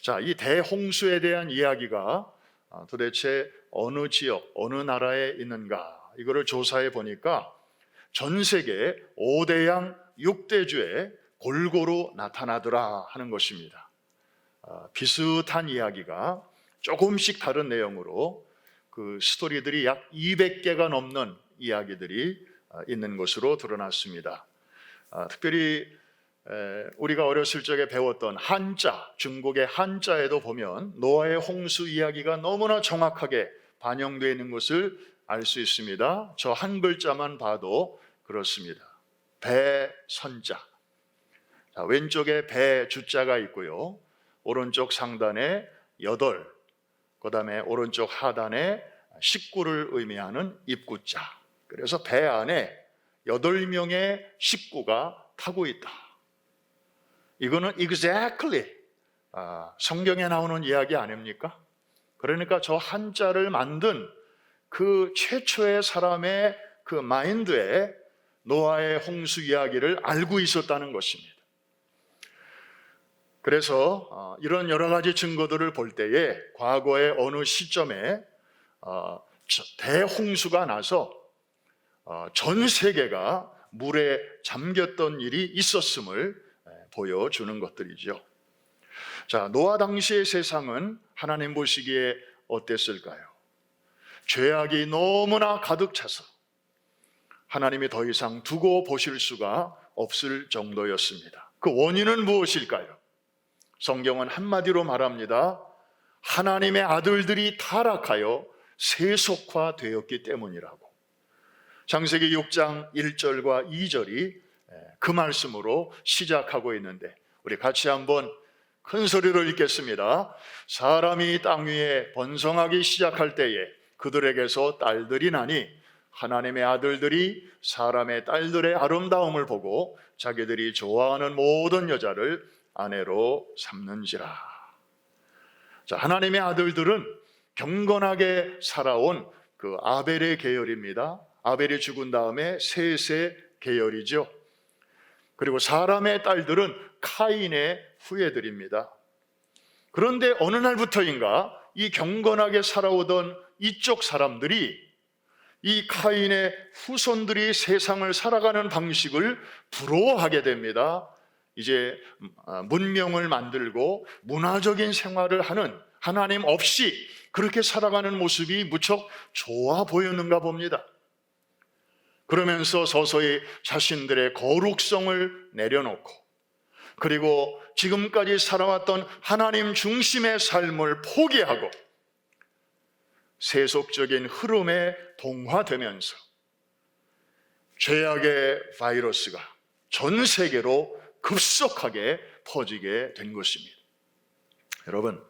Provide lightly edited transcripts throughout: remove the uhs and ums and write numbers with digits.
자, 이 대홍수에 대한 이야기가 도대체 어느 지역, 어느 나라에 있는가, 이거를 조사해 보니까 전 세계 5대양 6대주에 골고루 나타나더라 하는 것입니다. 비슷한 이야기가 조금씩 다른 내용으로 그 스토리들이 약 200개가 넘는 이야기들이 있는 것으로 드러났습니다. 특별히 우리가 어렸을 적에 배웠던 한자, 중국의 한자에도 보면 노아의 홍수 이야기가 너무나 정확하게 반영되어 있는 것을 알 수 있습니다. 저 한 글자만 봐도 그렇습니다. 배선자. 자, 왼쪽에 배 주자가 있고요, 오른쪽 상단에 8, 그 다음에 오른쪽 하단에 19를 의미하는 입구자. 그래서 배 안에 8명의 식구가 타고 있다. 이거는 exactly 성경에 나오는 이야기 아닙니까? 그러니까 저 한자를 만든 그 최초의 사람의 그 마인드에 노아의 홍수 이야기를 알고 있었다는 것입니다. 그래서 이런 여러 가지 증거들을 볼 때에 과거의 어느 시점에 대홍수가 나서 전 세계가 물에 잠겼던 일이 있었음을 보여주는 것들이죠. 자, 노아 당시의 세상은 하나님 보시기에 어땠을까요? 죄악이 너무나 가득 차서 하나님이 더 이상 두고 보실 수가 없을 정도였습니다. 그 원인은 무엇일까요? 성경은 한마디로 말합니다. 하나님의 아들들이 타락하여 세속화되었기 때문이라고. 창세기 6장 1절과 2절이 그 말씀으로 시작하고 있는데, 우리 같이 한번 큰 소리로 읽겠습니다. 사람이 땅 위에 번성하기 시작할 때에 그들에게서 딸들이 나니 하나님의 아들들이 사람의 딸들의 아름다움을 보고 자기들이 좋아하는 모든 여자를 아내로 삼는지라. 자, 하나님의 아들들은 경건하게 살아온 그 아벨의 계열입니다. 아벨이 죽은 다음에 셋의 계열이죠. 그리고 사람의 딸들은 카인의 후예들입니다. 그런데 어느 날부터인가 이 경건하게 살아오던 이쪽 사람들이 이 카인의 후손들이 세상을 살아가는 방식을 부러워하게 됩니다. 이제 문명을 만들고 문화적인 생활을 하는, 하나님 없이 그렇게 살아가는 모습이 무척 좋아 보였는가 봅니다. 그러면서 서서히 자신들의 거룩성을 내려놓고, 그리고 지금까지 살아왔던 하나님 중심의 삶을 포기하고 세속적인 흐름에 동화되면서 죄악의 바이러스가 전 세계로 급속하게 퍼지게 된 것입니다. 여러분,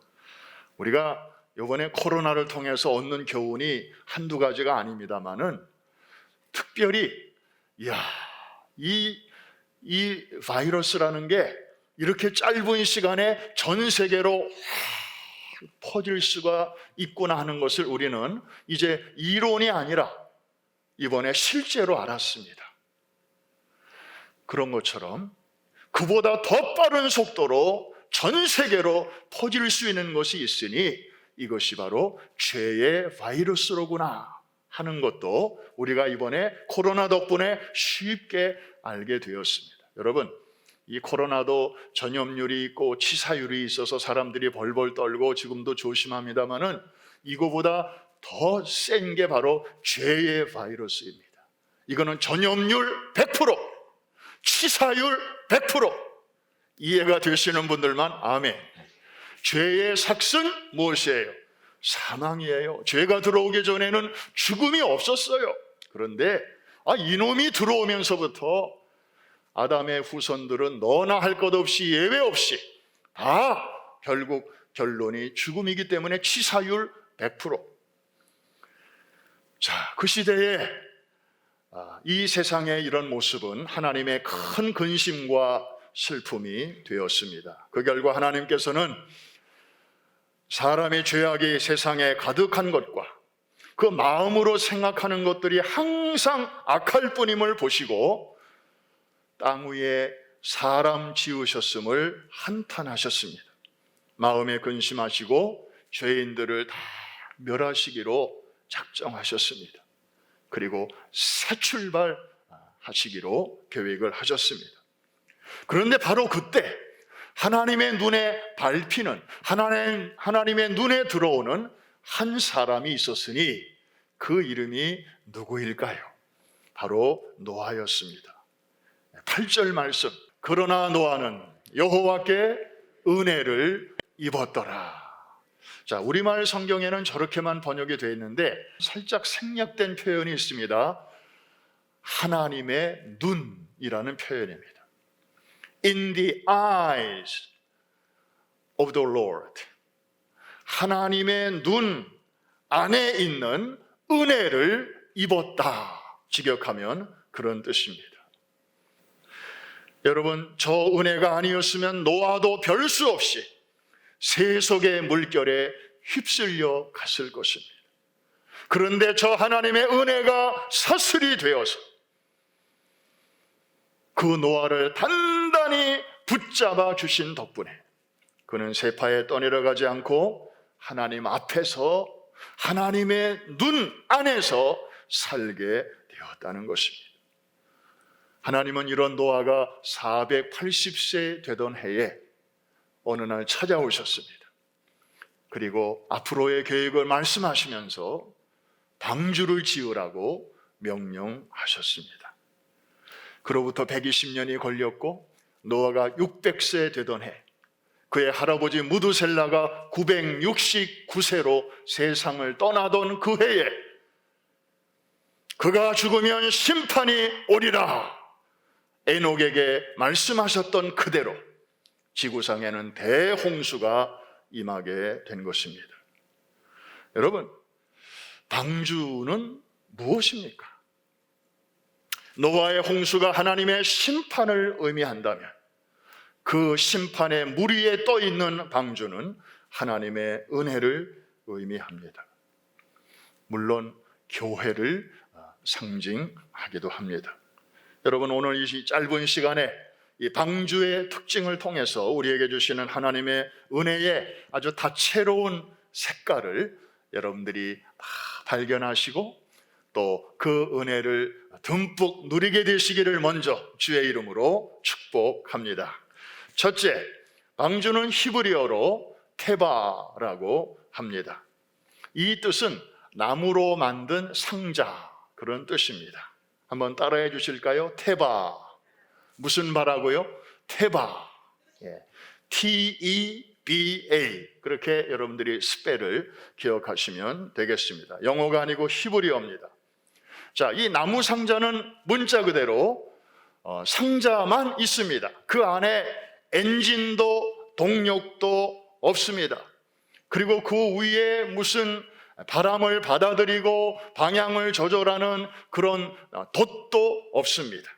우리가 이번에 코로나를 통해서 얻는 교훈이 한두 가지가 아닙니다만은, 특별히 이 바이러스라는 게 이렇게 짧은 시간에 전 세계로 퍼질 수가 있구나 하는 것을 우리는 이제 이론이 아니라 이번에 실제로 알았습니다. 그런 것처럼 그보다 더 빠른 속도로 전 세계로 퍼질 수 있는 것이 있으니 이것이 바로 죄의 바이러스로구나 하는 것도 우리가 이번에 코로나 덕분에 쉽게 알게 되었습니다. 여러분, 이 코로나도 전염률이 있고 치사율이 있어서 사람들이 벌벌 떨고 지금도 조심합니다만은 이거보다 더 센 게 바로 죄의 바이러스입니다. 이거는 전염률 100%, 치사율 100%. 이해가 되시는 분들만 아멘. 죄의 삭은 무엇이에요? 사망이에요. 죄가 들어오기 전에는 죽음이 없었어요. 그런데 이놈이 들어오면서부터 아담의 후손들은 너나 할 것 없이 예외 없이 다 결국 결론이 죽음이기 때문에 치사율 100%. 자, 그 시대에 이 세상의 이런 모습은 하나님의 큰 근심과 슬픔이 되었습니다. 그 결과 하나님께서는 사람의 죄악이 세상에 가득한 것과 그 마음으로 생각하는 것들이 항상 악할 뿐임을 보시고 땅 위에 사람 지으셨음을 한탄하셨습니다. 마음에 근심하시고 죄인들을 다 멸하시기로 작정하셨습니다. 그리고 새 출발하시기로 계획을 하셨습니다. 그런데 바로 그때 하나님의 눈에 밟히는, 하나님의 눈에 들어오는 한 사람이 있었으니 그 이름이 누구일까요? 바로 노아였습니다. 8절 말씀, 그러나 노아는 여호와께 은혜를 입었더라. 자, 우리말 성경에는 저렇게만 번역이 되어 있는데 살짝 생략된 표현이 있습니다. 하나님의 눈이라는 표현입니다. In the eyes of the Lord. 하나님의 눈 안에 있는 은혜를 입었다. 직역하면 그런 뜻입니다. 여러분, 저 은혜가 아니었으면 노아도 별 수 없이 세속의 물결에 휩쓸려 갔을 것입니다. 그런데 저 하나님의 은혜가 사슬이 되어서 그 노아를 단단히 붙잡아 주신 덕분에 그는 세파에 떠내려가지 않고 하나님 앞에서 하나님의 눈 안에서 살게 되었다는 것입니다. 하나님은 이런 노아가 480세 되던 해에 어느 날 찾아오셨습니다. 그리고 앞으로의 계획을 말씀하시면서 방주를 지으라고 명령하셨습니다. 그로부터 120년이 걸렸고 노아가 600세 되던 해, 그의 할아버지 무두셀라가 969세로 세상을 떠나던 그 해에 그가 죽으면 심판이 오리라 에녹에게 말씀하셨던 그대로 지구상에는 대홍수가 임하게 된 것입니다. 여러분, 방주는 무엇입니까? 노아의 홍수가 하나님의 심판을 의미한다면 그 심판의 물 위에 떠 있는 방주는 하나님의 은혜를 의미합니다. 물론 교회를 상징하기도 합니다. 여러분, 오늘 이 짧은 시간에 이 방주의 특징을 통해서 우리에게 주시는 하나님의 은혜의 아주 다채로운 색깔을 여러분들이 발견하시고 또 그 은혜를 듬뿍 누리게 되시기를 먼저 주의 이름으로 축복합니다. 첫째, 방주는 히브리어로 테바라고 합니다. 이 뜻은 나무로 만든 상자, 그런 뜻입니다. 한번 따라해 주실까요? 테바. 무슨 바라고요? 테바. T-E-B-A. 그렇게 여러분들이 스펠을 기억하시면 되겠습니다. 영어가 아니고 히브리어입니다. 자, 이 나무 상자는 문자 그대로 상자만 있습니다. 그 안에 엔진도 동력도 없습니다. 그리고 그 위에 무슨 바람을 받아들이고 방향을 조절하는 그런 돛도 없습니다.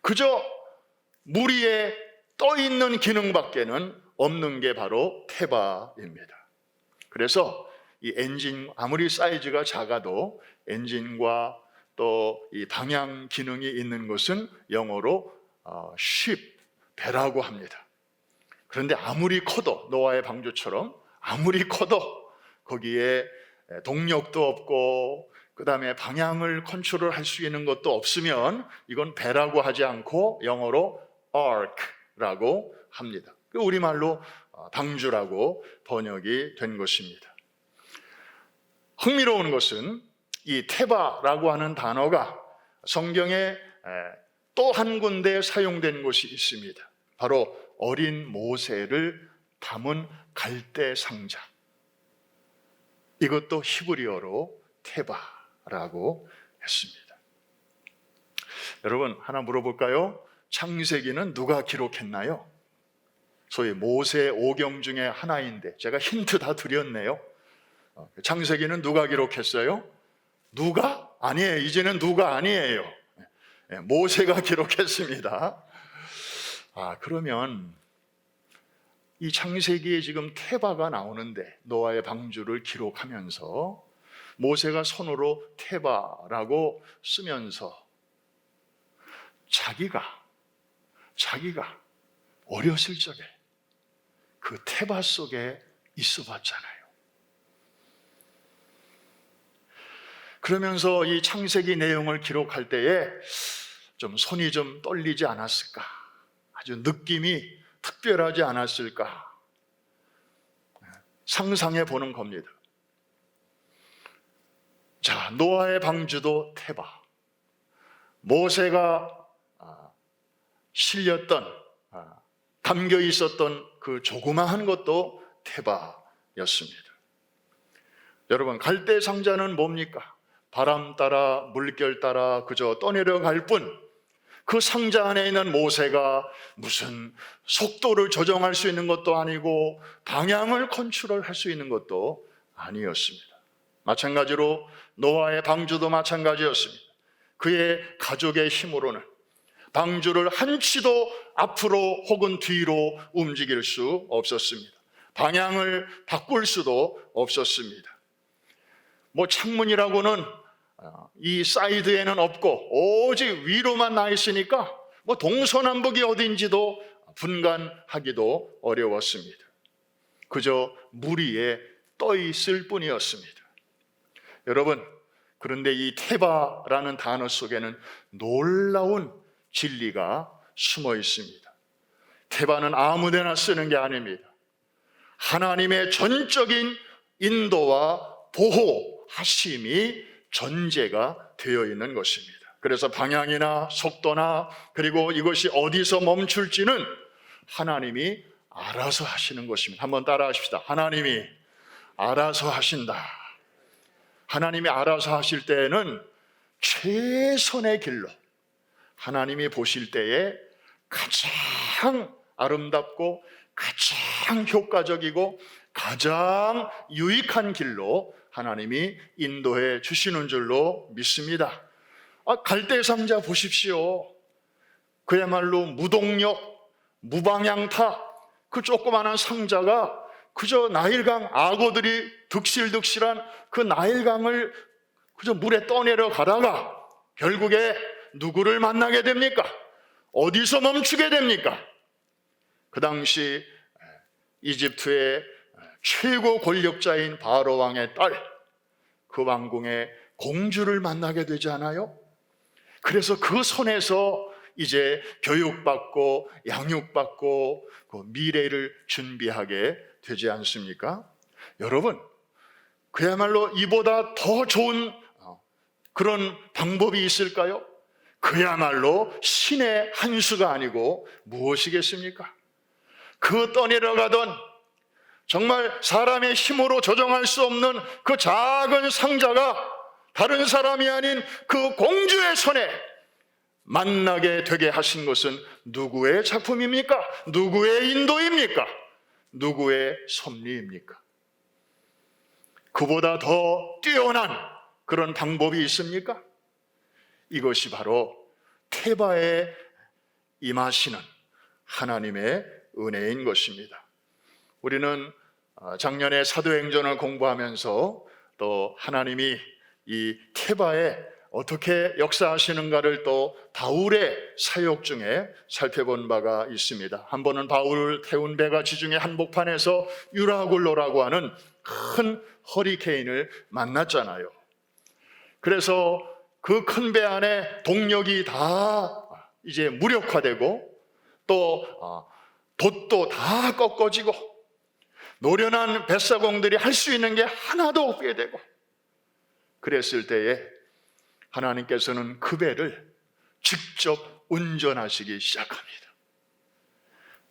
그저 물 위에 떠 있는 기능밖에는 없는 게 바로 테바입니다. 그래서 이 엔진, 아무리 사이즈가 작아도 엔진과 또 이 방향 기능이 있는 것은 영어로 ship, 배라고 합니다. 그런데 아무리 커도, 노아의 방주처럼 아무리 커도 거기에 동력도 없고 그 다음에 방향을 컨트롤할 수 있는 것도 없으면 이건 배라고 하지 않고 영어로 ark라고 합니다. 우리말로 방주라고 번역이 된 것입니다. 흥미로운 것은 이 테바라고 하는 단어가 성경에 또 한 군데 사용된 곳이 있습니다. 바로 어린 모세를 담은 갈대 상자. 이것도 히브리어로 테바라고 했습니다. 여러분, 하나 물어볼까요? 창세기는 누가 기록했나요? 소위 모세 오경 중에 하나인데 제가 힌트 다 드렸네요. 창세기는 누가 기록했어요? 누가? 아니에요. 이제는 누가 아니에요. 모세가 기록했습니다. 그러면 이 창세기에 지금 테바가 나오는데 노아의 방주를 기록하면서 모세가 손으로 테바라고 쓰면서 자기가 어렸을 적에 그 테바 속에 있어 봤잖아요. 그러면서 이 창세기 내용을 기록할 때에 좀 손이 좀 떨리지 않았을까? 아주 느낌이 특별하지 않았을까? 상상해 보는 겁니다. 자, 노아의 방주도 테바, 모세가 실렸던, 담겨 있었던 그 조그마한 것도 테바였습니다. 여러분, 갈대 상자는 뭡니까? 바람 따라 물결 따라 그저 떠내려갈 뿐, 그 상자 안에 있는 모세가 무슨 속도를 조정할 수 있는 것도 아니고 방향을 컨트롤할 수 있는 것도 아니었습니다. 마찬가지로 노아의 방주도 마찬가지였습니다. 그의 가족의 힘으로는 방주를 한치도 앞으로 혹은 뒤로 움직일 수 없었습니다. 방향을 바꿀 수도 없었습니다. 창문이라고는 이 사이드에는 없고 오직 위로만 나 있으니까 동서남북이 어딘지도 분간하기도 어려웠습니다. 그저 물 위에 떠 있을 뿐이었습니다. 여러분, 그런데 이 테바라는 단어 속에는 놀라운 진리가 숨어 있습니다. 테바는 아무데나 쓰는 게 아닙니다. 하나님의 전적인 인도와 보호하심이 전제가 되어 있는 것입니다. 그래서 방향이나 속도나 그리고 이것이 어디서 멈출지는 하나님이 알아서 하시는 것입니다. 한번 따라 하십시다. 하나님이 알아서 하신다. 하나님이 알아서 하실 때에는 최선의 길로 하나님이 보실 때에 가장 아름답고 가장 효과적이고 가장 유익한 길로 하나님이 인도해 주시는 줄로 믿습니다. 갈대상자 보십시오. 그야말로 무동력, 무방향타, 그 조그마한 상자가 그저 나일강, 악어들이 득실득실한 그 나일강을 그저 물에 떠내려 가다가 결국에 누구를 만나게 됩니까? 어디서 멈추게 됩니까? 그 당시 이집트의 최고 권력자인 바로 왕의 딸, 그 왕궁의 공주를 만나게 되지 않아요? 그래서 그 손에서 이제 교육받고 양육받고 그 미래를 준비하게 되지 않습니까? 여러분, 그야말로 이보다 더 좋은 그런 방법이 있을까요? 그야말로 신의 한 수가 아니고 무엇이겠습니까? 그 떠내려가던 정말 사람의 힘으로 조정할 수 없는 그 작은 상자가 다른 사람이 아닌 그 공주의 손에 만나게 되게 하신 것은 누구의 작품입니까? 누구의 인도입니까? 누구의 섭리입니까? 그보다 더 뛰어난 그런 방법이 있습니까? 이것이 바로 테바에 임하시는 하나님의 은혜인 것입니다. 우리는 작년에 사도행전을 공부하면서 또 하나님이 이 테바에 어떻게 역사하시는가를 또 바울의 사역 중에 살펴본 바가 있습니다. 한 번은 바울을 태운 배가 지중해 한복판에서 유라굴로라고 하는 큰 허리케인을 만났잖아요. 그래서 그 큰 배 안에 동력이 다 이제 무력화되고 또 돛도 다 꺾어지고 노련한 뱃사공들이 할 수 있는 게 하나도 없게 되고, 그랬을 때에 하나님께서는 그 배를 직접 운전하시기 시작합니다.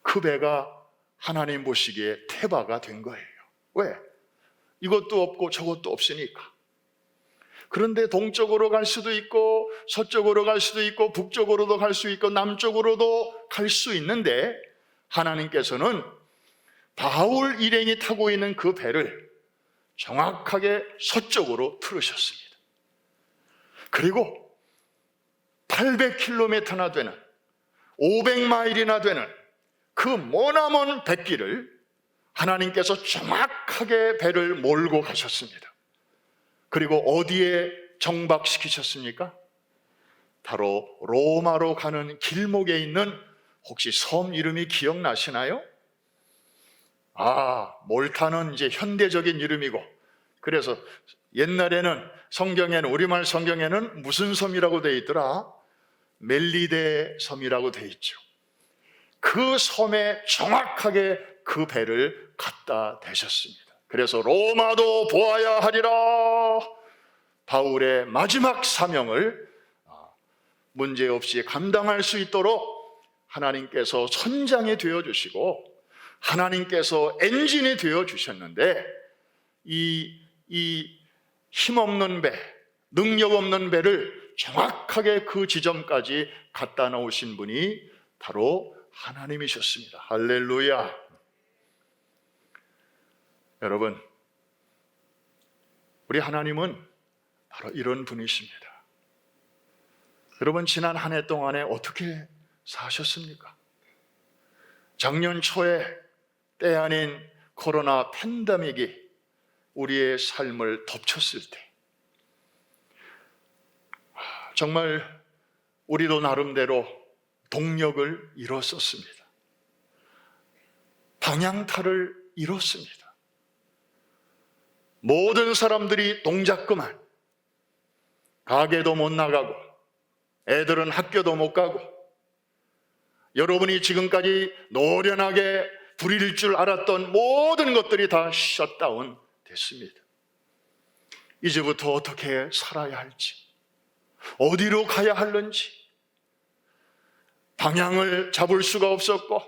그 배가 하나님 보시기에 테바가 된 거예요. 왜? 이것도 없고 저것도 없으니까. 그런데 동쪽으로 갈 수도 있고 서쪽으로 갈 수도 있고 북쪽으로도 갈 수 있고 남쪽으로도 갈 수 있는데 하나님께서는 바울 일행이 타고 있는 그 배를 정확하게 서쪽으로 틀으셨습니다. 그리고 800km나 되는 500마일이나 되는 그 머나먼 뱃길을 하나님께서 정확하게 배를 몰고 가셨습니다. 그리고 어디에 정박시키셨습니까? 바로 로마로 가는 길목에 있는, 혹시 섬 이름이 기억나시나요? 몰타는 이제 현대적인 이름이고, 그래서 옛날에는 성경에는, 우리말 성경에는 무슨 섬이라고 되어 있더라? 멜리데 섬이라고 되어 있죠. 그 섬에 정확하게 그 배를 갖다 대셨습니다. 그래서 로마도 보아야 하리라. 바울의 마지막 사명을 문제없이 감당할 수 있도록 하나님께서 선장이 되어주시고 하나님께서 엔진이 되어주셨는데, 이 힘없는 배, 능력 없는 배를 정확하게 그 지점까지 갖다 놓으신 분이 바로 하나님이셨습니다. 할렐루야. 여러분, 우리 하나님은 바로 이런 분이십니다. 여러분, 지난 한 해 동안에 어떻게 사셨습니까? 작년 초에 때 아닌 코로나 팬데믹이 우리의 삶을 덮쳤을 때 정말 우리도 나름대로 동력을 잃었었습니다. 방향타를 잃었습니다. 모든 사람들이 동작 그만, 가게도 못 나가고 애들은 학교도 못 가고, 여러분이 지금까지 노련하게 부릴 줄 알았던 모든 것들이 다 셧다운 됐습니다. 이제부터 어떻게 살아야 할지, 어디로 가야 할는지 방향을 잡을 수가 없었고,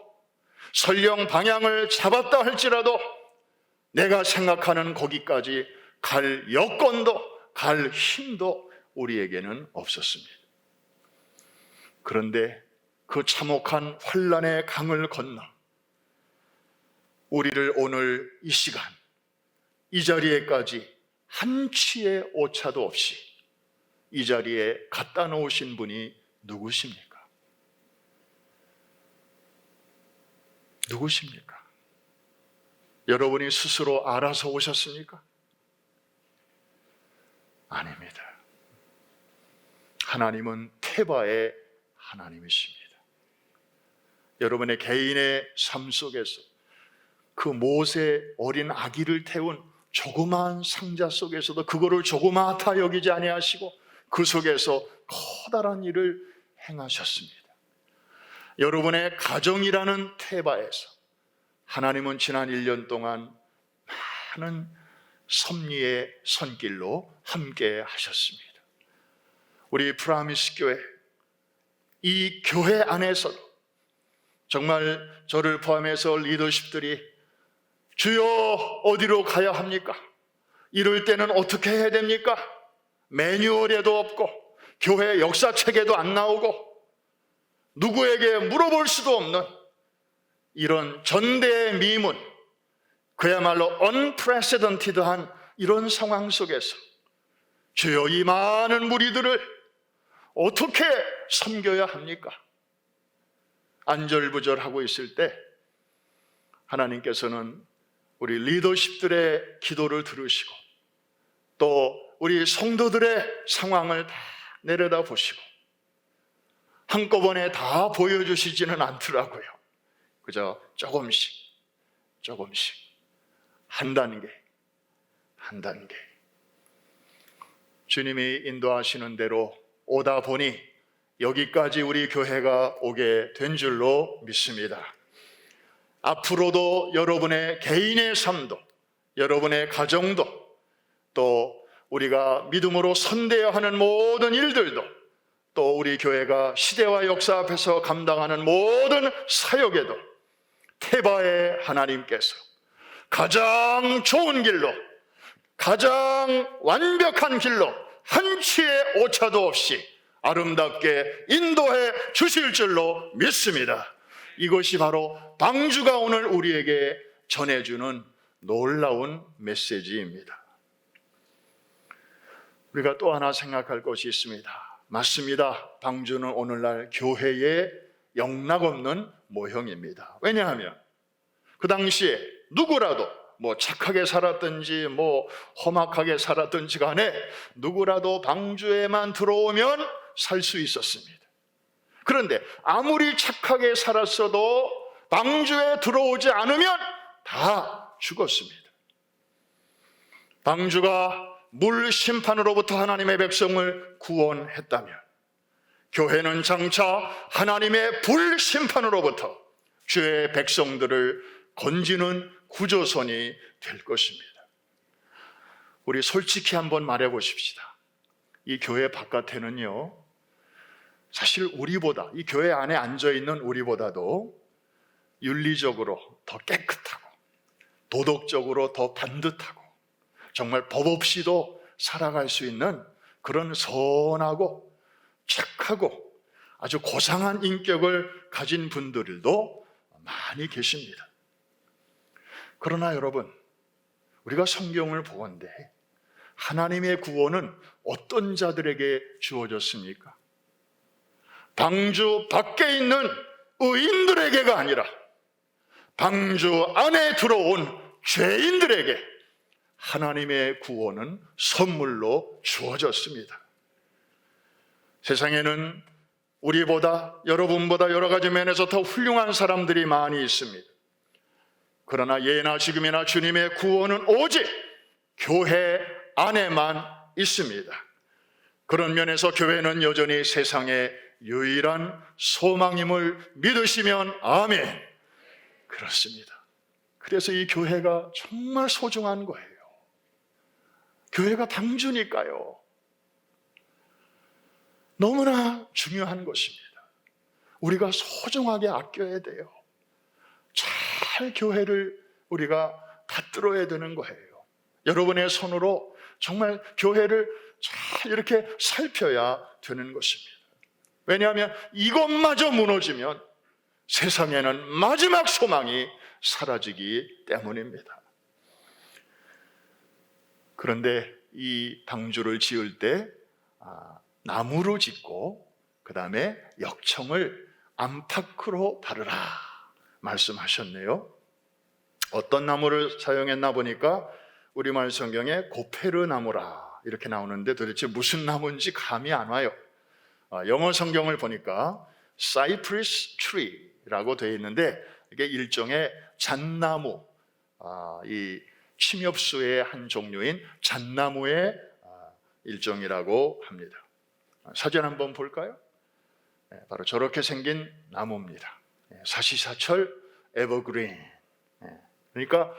설령 방향을 잡았다 할지라도 내가 생각하는 거기까지 갈 여건도 갈 힘도 우리에게는 없었습니다. 그런데 그 참혹한 환난의 강을 건너 우리를 오늘 이 시간 이 자리에까지 한 치의 오차도 없이 이 자리에 갖다 놓으신 분이 누구십니까? 누구십니까? 여러분이 스스로 알아서 오셨습니까? 아닙니다. 하나님은 테바의 하나님이십니다. 여러분의 개인의 삶 속에서 그 모세 어린 아기를 태운 조그마한 상자 속에서도 그거를 조그마하다 여기지 아니하시고 그 속에서 커다란 일을 행하셨습니다. 여러분의 가정이라는 테바에서 하나님은 지난 1년 동안 많은 섭리의 손길로 함께 하셨습니다. 우리 프라미스 교회, 이 교회 안에서도 정말 저를 포함해서 리더십들이 주여 어디로 가야 합니까? 이럴 때는 어떻게 해야 됩니까? 매뉴얼에도 없고 교회 역사책에도 안 나오고 누구에게 물어볼 수도 없는 이런 전대미문, 그야말로 unprecedented한 이런 상황 속에서 주여 이 많은 무리들을 어떻게 섬겨야 합니까? 안절부절하고 있을 때 하나님께서는 우리 리더십들의 기도를 들으시고 또 우리 성도들의 상황을 다 내려다 보시고 한꺼번에 다 보여주시지는 않더라고요. 그저 조금씩 한 단계 주님이 인도하시는 대로 오다 보니 여기까지 우리 교회가 오게 된 줄로 믿습니다. 앞으로도 여러분의 개인의 삶도, 여러분의 가정도, 또 우리가 믿음으로 선대해야 하는 모든 일들도, 또 우리 교회가 시대와 역사 앞에서 감당하는 모든 사역에도 테바의 하나님께서 가장 좋은 길로, 가장 완벽한 길로 한 치의 오차도 없이 아름답게 인도해 주실 줄로 믿습니다. 이것이 바로 방주가 오늘 우리에게 전해주는 놀라운 메시지입니다. 우리가 또 하나 생각할 것이 있습니다. 맞습니다. 방주는 오늘날 교회의 영락없는 모형입니다. 왜냐하면 그 당시에 누구라도 착하게 살았든지 험악하게 살았든지 간에 누구라도 방주에만 들어오면 살 수 있었습니다. 그런데 아무리 착하게 살았어도 방주에 들어오지 않으면 다 죽었습니다. 방주가 물 심판으로부터 하나님의 백성을 구원했다면 교회는 장차 하나님의 불 심판으로부터 주의 백성들을 건지는 구조선이 될 것입니다. 우리 솔직히 한번 말해 보십시다. 이 교회 바깥에는요, 사실 우리보다, 이 교회 안에 앉아있는 우리보다도 윤리적으로 더 깨끗하고 도덕적으로 더 반듯하고 정말 법 없이도 살아갈 수 있는 그런 선하고 착하고 아주 고상한 인격을 가진 분들도 많이 계십니다. 그러나 여러분, 우리가 성경을 보건대 하나님의 구원은 어떤 자들에게 주어졌습니까? 방주 밖에 있는 의인들에게가 아니라 방주 안에 들어온 죄인들에게 하나님의 구원은 선물로 주어졌습니다. 세상에는 우리보다, 여러분보다 여러 가지 면에서 더 훌륭한 사람들이 많이 있습니다. 그러나 예나 지금이나 주님의 구원은 오직 교회 안에만 있습니다. 그런 면에서 교회는 여전히 세상의 유일한 소망임을 믿으시면 아멘. 그렇습니다. 그래서 이 교회가 정말 소중한 거예요. 교회가 방주니까요. 너무나 중요한 것입니다. 우리가 소중하게 아껴야 돼요. 잘 교회를 우리가 받들어야 되는 거예요. 여러분의 손으로 정말 교회를 잘 이렇게 살펴야 되는 것입니다. 왜냐하면 이것마저 무너지면 세상에는 마지막 소망이 사라지기 때문입니다. 그런데 이 방주를 지을 때 나무로 짓고 그 다음에 역청을 안팎으로 바르라 말씀하셨네요. 어떤 나무를 사용했나 보니까 우리말 성경에 고페르 나무라 이렇게 나오는데 도대체 무슨 나무인지 감이 안 와요. 영어 성경을 보니까 Cypress Tree라고 되어 있는데 이게 일종의 잣나무, 이 침엽수의 한 종류인 잣나무의 일종이라고 합니다. 사진 한번 볼까요? 바로 저렇게 생긴 나무입니다. 사시사철 에버그린. 그러니까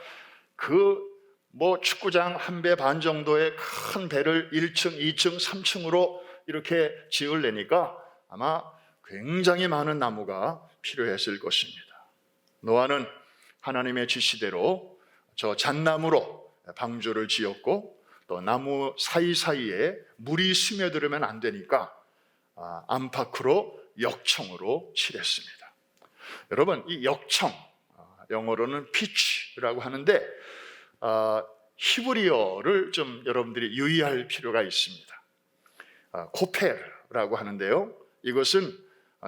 축구장 한 배 반 정도의 큰 배를 1층, 2층, 3층으로 이렇게 지으려니까 아마 굉장히 많은 나무가 필요했을 것입니다. 노아는 하나님의 지시대로 저 잣나무로 방주를 지었고 또 나무 사이사이에 물이 스며들으면 안 되니까 안팎으로 역청으로 칠했습니다. 여러분, 이 역청, 영어로는 피치라고 하는데 히브리어를 좀 여러분들이 유의할 필요가 있습니다. 코페르라고 하는데요, 이것은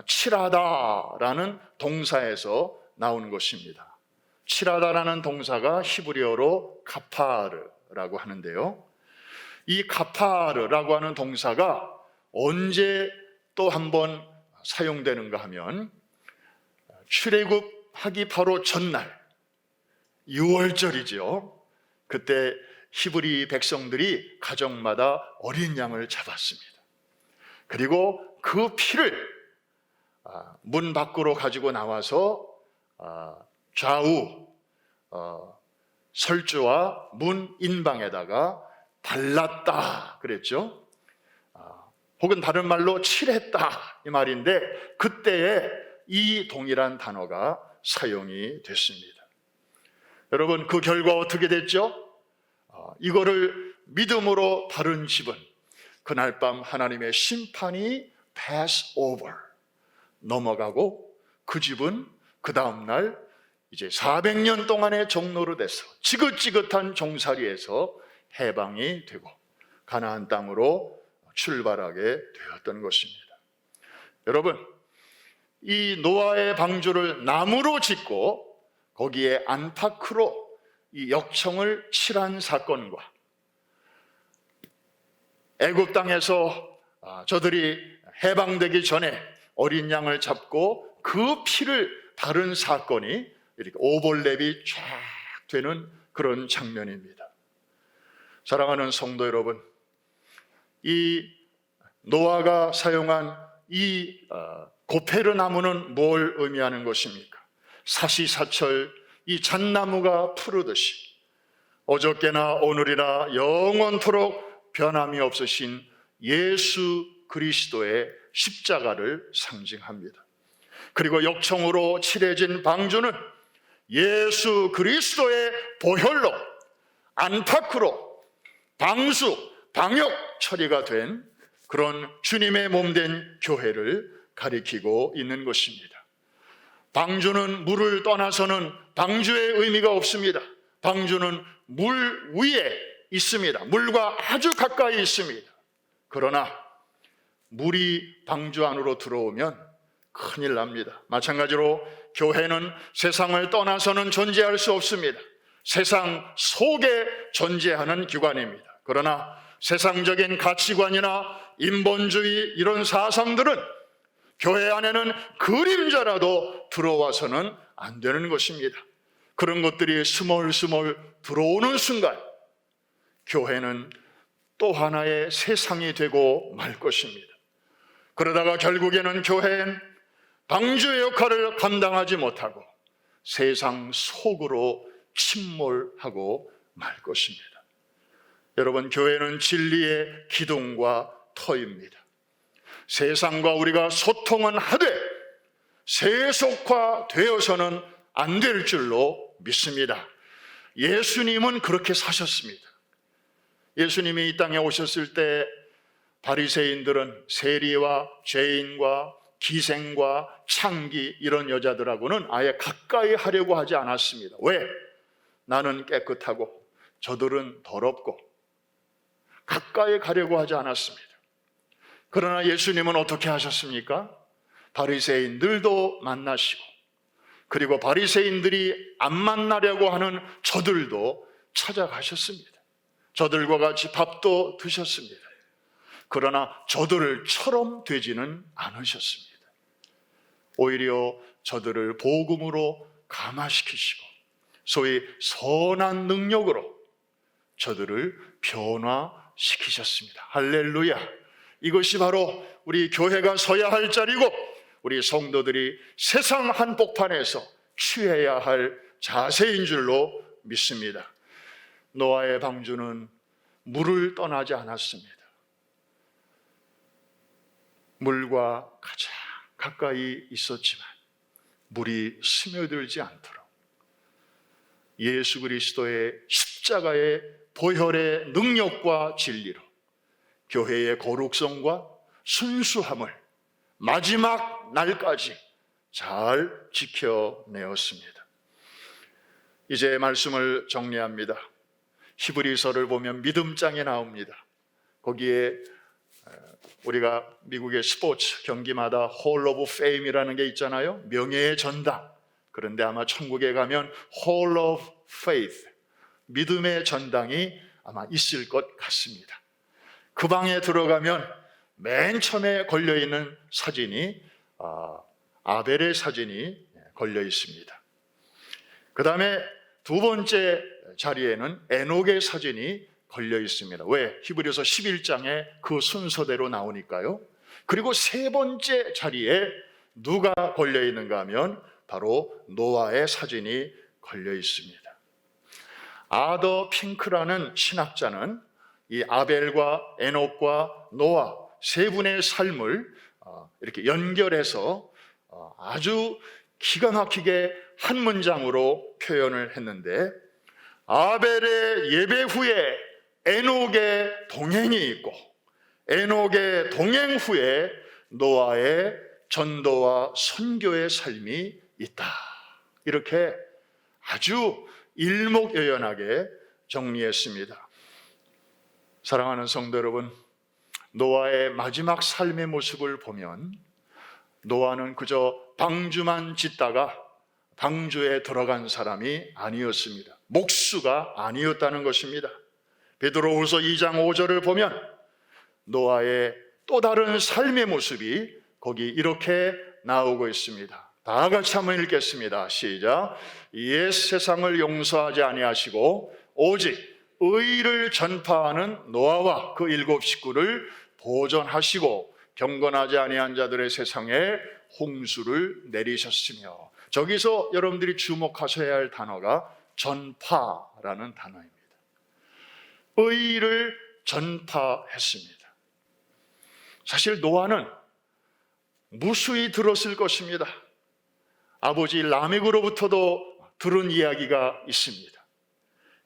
칠하다라는 동사에서 나오는 것입니다. 칠하다라는 동사가 히브리어로 카파르라고 하는데요, 이 카파르라고 하는 동사가 언제 또 한번 사용되는가 하면 출애굽하기 바로 전날 6월절이죠. 그때 히브리 백성들이 가정마다 어린 양을 잡았습니다. 그리고 그 피를 문 밖으로 가지고 나와서 좌우 설주와 문 인방에다가 발랐다 그랬죠. 혹은 다른 말로 칠했다 이 말인데 그때에 이 동일한 단어가 사용이 됐습니다. 여러분, 그 결과 어떻게 됐죠? 이거를 믿음으로 바른 집은 그날 밤 하나님의 심판이 pass over 넘어가고 그 집은 그 다음날 이제 400년 동안의 종로로 돼서 지긋지긋한 종살이에서 해방이 되고 가나안 땅으로 출발하게 되었던 것입니다. 여러분, 이 노아의 방주를 나무로 짓고 거기에 안팎으로 이 역청을 칠한 사건과 애굽 땅에서 저들이 해방되기 전에 어린 양을 잡고 그 피를 바른 사건이 이렇게 오볼랩이 쫙 되는 그런 장면입니다. 사랑하는 성도 여러분, 이 노아가 사용한 이 고페르 나무는 뭘 의미하는 것입니까? 사시사철 이 잣나무가 푸르듯이 어저께나 오늘이나 영원토록 변함이 없으신 예수 그리스도의 십자가를 상징합니다. 그리고 역청으로 칠해진 방주는 예수 그리스도의 보혈로, 안팎으로 방수, 방역 처리가 된 그런 주님의 몸된 교회를 가리키고 있는 것입니다. 방주는 물을 떠나서는 방주의 의미가 없습니다. 방주는 물 위에 있습니다. 물과 아주 가까이 있습니다. 그러나 물이 방주 안으로 들어오면 큰일 납니다. 마찬가지로 교회는 세상을 떠나서는 존재할 수 없습니다. 세상 속에 존재하는 기관입니다. 그러나 세상적인 가치관이나 인본주의 이런 사상들은 교회 안에는 그림자라도 들어와서는 안 되는 것입니다. 그런 것들이 스멀스멀 들어오는 순간 교회는 또 하나의 세상이 되고 말 것입니다. 그러다가 결국에는 교회는 방주의 역할을 감당하지 못하고 세상 속으로 침몰하고 말 것입니다. 여러분, 교회는 진리의 기둥과 터입니다. 세상과 우리가 소통은 하되 세속화되어서는 안 될 줄로 믿습니다. 예수님은 그렇게 사셨습니다. 예수님이 이 땅에 오셨을 때 바리새인들은 세리와 죄인과 기생과 창기 이런 여자들하고는 아예 가까이 하려고 하지 않았습니다. 왜? 나는 깨끗하고 저들은 더럽고 가까이 가려고 하지 않았습니다. 그러나 예수님은 어떻게 하셨습니까? 바리새인들도 만나시고 그리고 바리새인들이 안 만나려고 하는 저들도 찾아가셨습니다. 저들과 같이 밥도 드셨습니다. 그러나 저들처럼 되지는 않으셨습니다. 오히려 저들을 복음으로 감화시키시고 소위 선한 능력으로 저들을 변화시키셨습니다. 할렐루야! 이것이 바로 우리 교회가 서야 할 자리고 우리 성도들이 세상 한복판에서 취해야 할 자세인 줄로 믿습니다. 노아의 방주는 물을 떠나지 않았습니다. 물과 가장 가까이 있었지만 물이 스며들지 않도록 예수 그리스도의 십자가의 보혈의 능력과 진리로 교회의 거룩성과 순수함을 마지막 날까지 잘 지켜내었습니다. 이제 말씀을 정리합니다. 히브리서를 보면 믿음장에 나옵니다. 거기에 우리가 미국의 스포츠 경기마다 홀 오브 페임이라는 게 있잖아요. 명예의 전당. 그런데 아마 천국에 가면 홀 오브 페이스, 믿음의 전당이 아마 있을 것 같습니다. 그 방에 들어가면 맨 처음에 걸려있는 사진이 아벨의 사진이 걸려 있습니다. 그 다음에 두 번째 자리에는 에녹의 사진이 걸려 있습니다. 왜? 히브리서 11장에 그 순서대로 나오니까요. 그리고 세 번째 자리에 누가 걸려 있는가 하면 바로 노아의 사진이 걸려 있습니다. 아더 핑크라는 신학자는 이 아벨과 에녹과 노아 세 분의 삶을 이렇게 연결해서 아주 기가 막히게 한 문장으로 표현을 했는데, 아벨의 예배 후에 에녹의 동행이 있고 에녹의 동행 후에 노아의 전도와 선교의 삶이 있다. 이렇게 아주 일목요연하게 정리했습니다. 사랑하는 성도 여러분, 노아의 마지막 삶의 모습을 보면 노아는 그저 방주만 짓다가 방주에 들어간 사람이 아니었습니다. 목수가 아니었다는 것입니다. 베드로후서 2장 5절을 보면 노아의 또 다른 삶의 모습이 거기 이렇게 나오고 있습니다. 다 같이 한번 읽겠습니다. 시작. 옛 세상을 용서하지 아니하시고 오직 의를 전파하는 노아와 그 7 식구를 보존하시고 경건하지 아니한 자들의 세상에 홍수를 내리셨으며. 저기서 여러분들이 주목하셔야 할 단어가 전파라는 단어입니다. 의를 전파했습니다. 사실 노아는 무수히 들었을 것입니다. 아버지 라멕으로부터도 들은 이야기가 있습니다.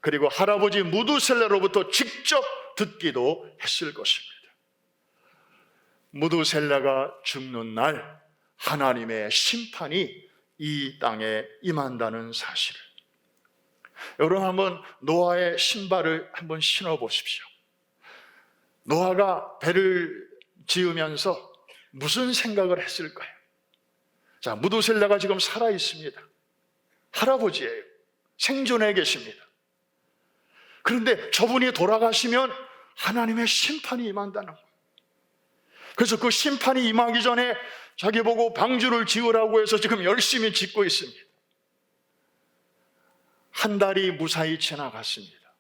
그리고 할아버지 무두셀라로부터 직접 듣기도 했을 것입니다. 무두셀라가 죽는 날 하나님의 심판이 이 땅에 임한다는 사실을, 여러분 한번 노아의 신발을 한번 신어 보십시오. 노아가 배를 지으면서 무슨 생각을 했을까요? 자, 무두셀라가 지금 살아 있습니다. 할아버지예요. 생존해 계십니다. 그런데 저분이 돌아가시면 하나님의 심판이 임한다는 거예요. 그래서 그 심판이 임하기 전에 자기 보고 방주를 지으라고 해서 지금 열심히 짓고 있습니다. 한 달이 무사히 지나갔습니다.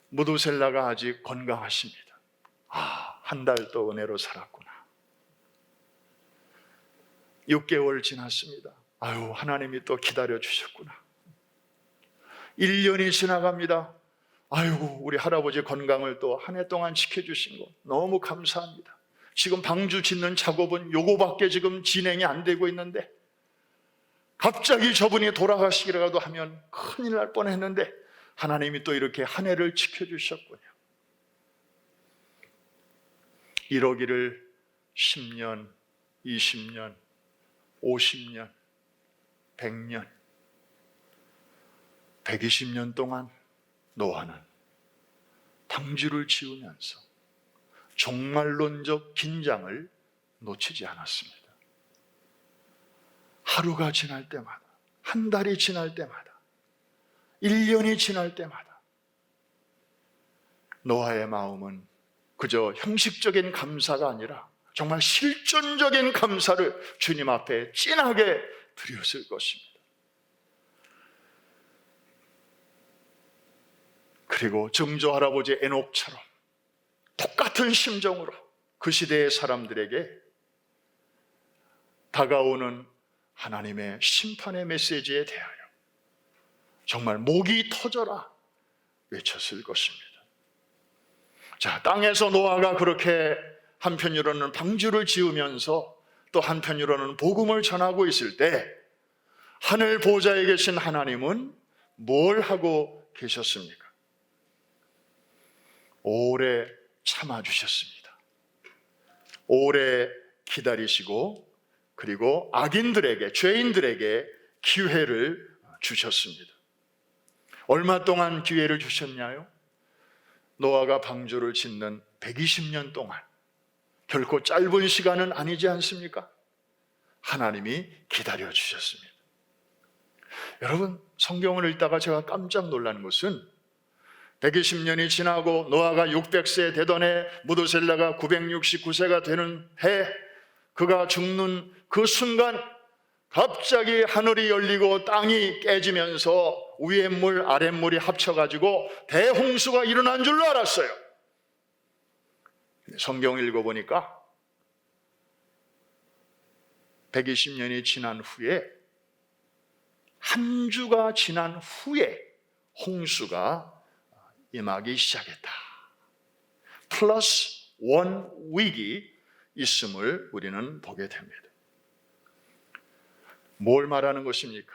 무두셀라가 아직 건강하십니다. 한 달 또 은혜로 살았구나. 6개월 지났습니다. 하나님이 또 기다려주셨구나. 1년이 지나갑니다. 우리 할아버지 건강을 또 한 해 동안 지켜주신 거 너무 감사합니다. 지금 방주 짓는 작업은 요거밖에 지금 진행이 안 되고 있는데 갑자기 저분이 돌아가시기라도 하면 큰일 날 뻔했는데 하나님이 또 이렇게 한 해를 지켜주셨군요. 이러기를 10년, 20년, 50년, 100년, 120년 동안 노아는 방주를 지으면서 종말론적 긴장을 놓치지 않았습니다. 하루가 지날 때마다, 한 달이 지날 때마다, 1년이 지날 때마다 노아의 마음은 그저 형식적인 감사가 아니라 정말 실존적인 감사를 주님 앞에 진하게 드렸을 것입니다. 그리고 증조 할아버지 에녹처럼 똑같은 심정으로 그 시대의 사람들에게 다가오는 하나님의 심판의 메시지에 대하여 정말 목이 터져라 외쳤을 것입니다. 자, 땅에서 노아가 그렇게 한편으로는 방주를 지으면서 또 한편으로는 복음을 전하고 있을 때 하늘 보좌에 계신 하나님은 뭘 하고 계셨습니까? 오래 참아주셨습니다. 오래 기다리시고 그리고 악인들에게, 죄인들에게 기회를 주셨습니다. 얼마 동안 기회를 주셨냐요? 노아가 방주를 짓는 120년 동안, 결코 짧은 시간은 아니지 않습니까? 하나님이 기다려주셨습니다. 여러분, 성경을 읽다가 제가 깜짝 놀란 것은 120년이 지나고 노아가 600세 되던 해, 무두셀라가 969세가 되는 해, 그가 죽는 그 순간 갑자기 하늘이 열리고 땅이 깨지면서 위에 물 아랫물이 합쳐가지고 대홍수가 일어난 줄로 알았어요. 성경을 읽어보니까 120년이 지난 후에, 한 주가 지난 후에 홍수가 임하기 시작했다. 플러스 1 윅이 있음을 우리는 보게 됩니다. 뭘 말하는 것입니까?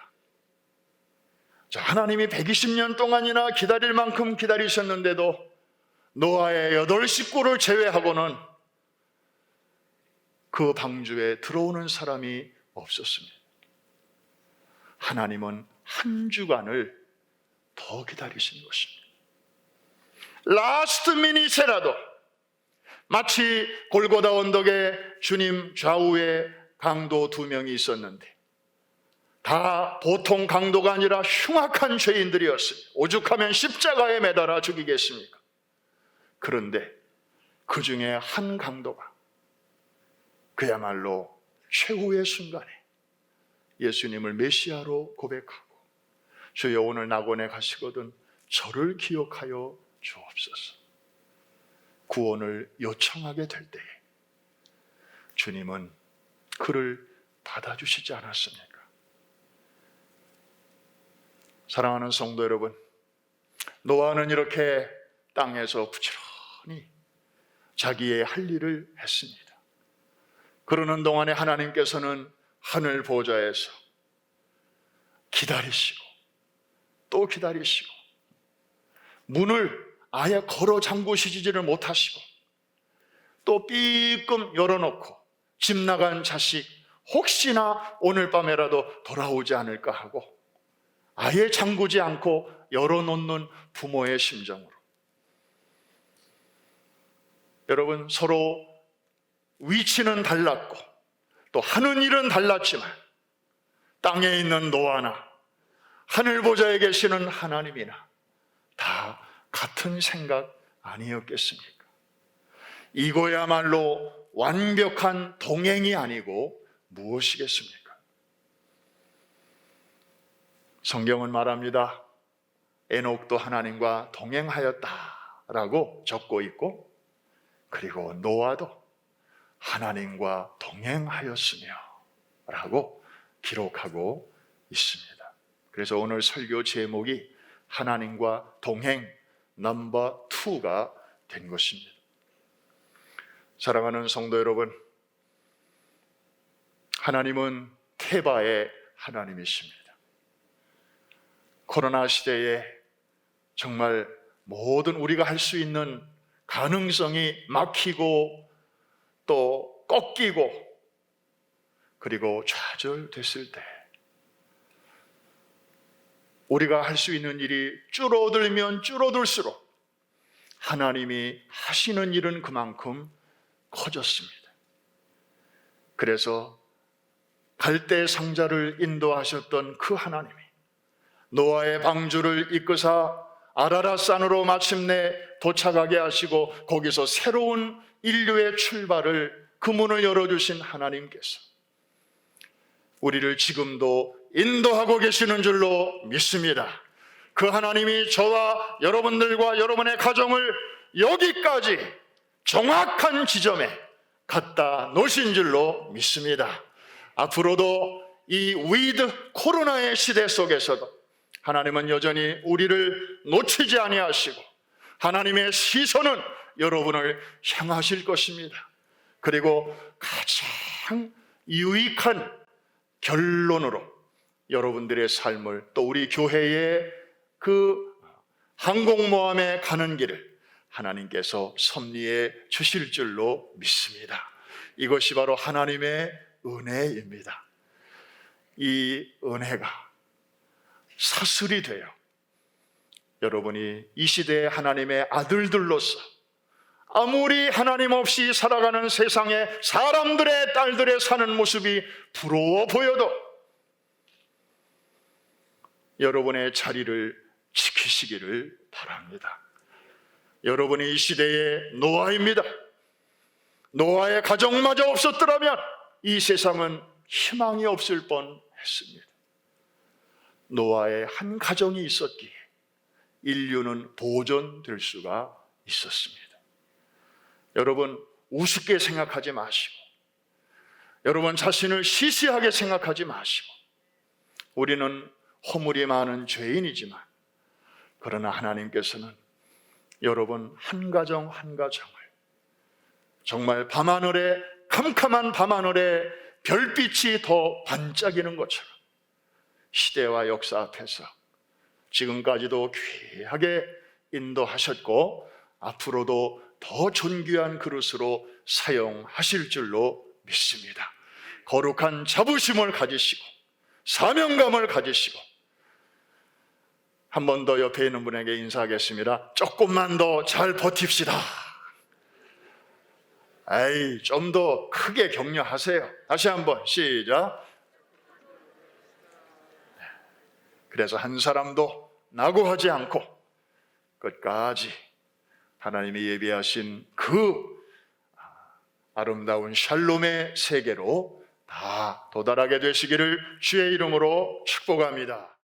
자, 하나님이 120년 동안이나 기다릴 만큼 기다리셨는데도 노아의 8 식구를 제외하고는 그 방주에 들어오는 사람이 없었습니다. 하나님은 한 주간을 더 기다리신 것입니다. 라스트 미닛에라도 마치 골고다 언덕에 주님 좌우에 강도 2명이 있었는데 다 보통 강도가 아니라 흉악한 죄인들이었습니다. 오죽하면 십자가에 매달아 죽이겠습니까? 그런데 그 중에 한 강도가 그야말로 최후의 순간에 예수님을 메시아로 고백하고 주여 오늘 낙원에 가시거든 저를 기억하여 주옵소서. 구원을 요청하게 될 때에 주님은 그를 받아주시지 않았습니까? 사랑하는 성도 여러분, 노아는 이렇게 땅에서 부지런히 자기의 할 일을 했습니다. 그러는 동안에 하나님께서는 하늘 보좌에서 기다리시고 또 기다리시고 문을 아예 걸어 잠그시지를 못하시고 또 삐끔 열어놓고 집 나간 자식 혹시나 오늘 밤에라도 돌아오지 않을까 하고 아예 잠그지 않고 열어놓는 부모의 심정으로, 여러분, 서로 위치는 달랐고 또 하는 일은 달랐지만 땅에 있는 노아나 하늘 보좌에 계시는 하나님이나 다 같은 생각 아니었겠습니까? 이거야말로 완벽한 동행이 아니고 무엇이겠습니까? 성경은 말합니다. 에녹도 하나님과 동행하였다라고 적고 있고, 그리고 노아도 하나님과 동행하였으며 라고 기록하고 있습니다. 그래서 오늘 설교 제목이 하나님과 동행 넘버 2가 된 것입니다. 사랑하는 성도 여러분, 하나님은 태바의 하나님이십니다. 코로나 시대에 정말 모든 우리가 할 수 있는 가능성이 막히고 또 꺾이고 그리고 좌절됐을 때 우리가 할 수 있는 일이 줄어들면 줄어들수록 하나님이 하시는 일은 그만큼 커졌습니다. 그래서 갈대 상자를 인도하셨던 그 하나님이 노아의 방주를 이끄사 아라랏산으로 마침내 도착하게 하시고 거기서 새로운 인류의 출발을 그 문을 열어주신 하나님께서 우리를 지금도 인도하고 계시는 줄로 믿습니다. 그 하나님이 저와 여러분들과 여러분의 가정을 여기까지 정확한 지점에 갖다 놓으신 줄로 믿습니다. 앞으로도 이 위드 코로나의 시대 속에서도 하나님은 여전히 우리를 놓치지 아니하시고 하나님의 시선은 여러분을 향하실 것입니다. 그리고 가장 유익한 결론으로 여러분들의 삶을 또 우리 교회의 그 항공모함에 가는 길을 하나님께서 섭리해 주실 줄로 믿습니다. 이것이 바로 하나님의 은혜입니다. 이 은혜가 사슬이 되어 여러분이 이 시대의 하나님의 아들들로서 아무리 하나님 없이 살아가는 세상에 사람들의 딸들의 사는 모습이 부러워 보여도 여러분의 자리를 지키시기를 바랍니다. 여러분이 이 시대의 노아입니다. 노아의 가정마저 없었더라면 이 세상은 희망이 없을 뻔했습니다. 노아의 한 가정이 있었기에 인류는 보존될 수가 있었습니다. 여러분, 우습게 생각하지 마시고 여러분 자신을 시시하게 생각하지 마시고 우리는 허물이 많은 죄인이지만 그러나 하나님께서는 여러분 한 가정 한 가정을 정말 밤하늘에 캄캄한 밤하늘에 별빛이 더 반짝이는 것처럼 시대와 역사 앞에서 지금까지도 귀하게 인도하셨고 앞으로도 더 존귀한 그릇으로 사용하실 줄로 믿습니다. 거룩한 자부심을 가지시고 사명감을 가지시고 한 번 더 옆에 있는 분에게 인사하겠습니다. 조금만 더 잘 버팁시다. 좀 더 크게 격려하세요. 다시 한번 시작. 그래서 한 사람도 낙오하지 않고 끝까지 하나님이 예비하신 그 아름다운 샬롬의 세계로 다 다 도달하게 되시기를 주의 이름으로 축복합니다.